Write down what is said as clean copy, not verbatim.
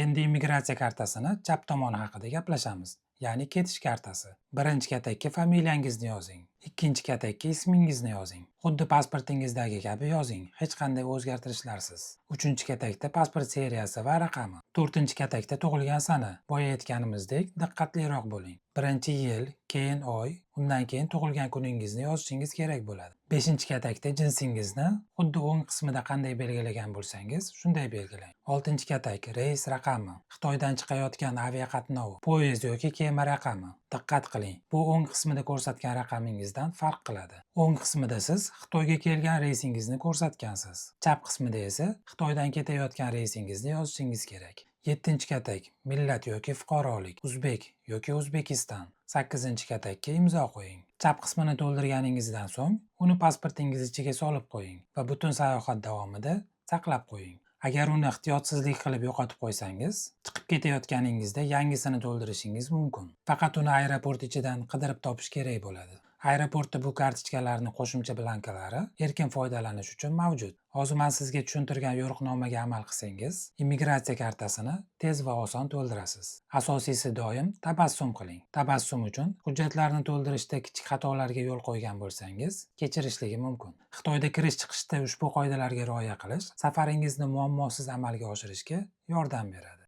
Endi immigratsiya kartasini chap tomoni haqida gaplashamiz. Ya'ni ketish kartasi. Birinchi katakka familiyangizni yozing. Ikkinchi katakka ismingizni yozing. Xuddi pasportingizdagi kabi yozing, hech qanday o'zgartirishlarsiz. Uchinchi katakda pasport seriyasi va raqami. To'rtinchi katakda tug'ilgan sana. Boya aytganimizdek, diqqatliroq bo'ling. Birinchi yil, keyin oy, undan keyin tug'ilgan kuningizni yozishingiz kerak bo'ladi. Beshinchi katakda jinsingizni xuddi o'ng qismida qanday belgilagan bo'lsangiz, shunday belgilang. Oltinchi katak reys raqami. Xitoydan chiqayotgan aviaqatnov, poyezd yoki kema raqami. Diqqat qiling, bu o'ng qismida ko'rsatgan raqamingizdan farq qiladi. O'ng qismida siz Xitoyga kelgan reysingizni ko'rsatgansiz. Chap qismida esa Xitoydan ketayotgan reysingizni yozishingiz kerak. 7-katak millat yoki fuqarolik, o'zbek yoki O'zbekiston. 8-katakka imzo qo'ying. Chap qismini to'ldirganingizdan so'ng uni pasportingiz ichiga solib qo'ying va butun sayohat davomida saqlab qo'ying. Agar uni ehtiyotsizlik qilib yo'qotib qo'ysangiz, chiqib ketayotganingizda yangisini to'ldirishingiz mumkin. Faqat uni aeroport ichidan qidirib topish kerak bo'ladi. Aeroportda bu kartochkalarning qo'shimcha blankalari erkin foydalanish uchun mavjud. Hozir men sizga tushuntirgan yo'riqnomaga amal qilsangiz, immigratsiya kartasini tez va oson to'ldirasiz. Asosiysi doim tabassum qiling. Tabassum uchun hujjatlarni to'ldirishda kichik xatolarga yo'l qo'ygan bo'lsangiz, kechirishligi mumkin. Xitoyda kirish-chiqishda ushbu qoidalarga rioya qilish safaringizni muammosiz amalga oshirishga yordam beradi.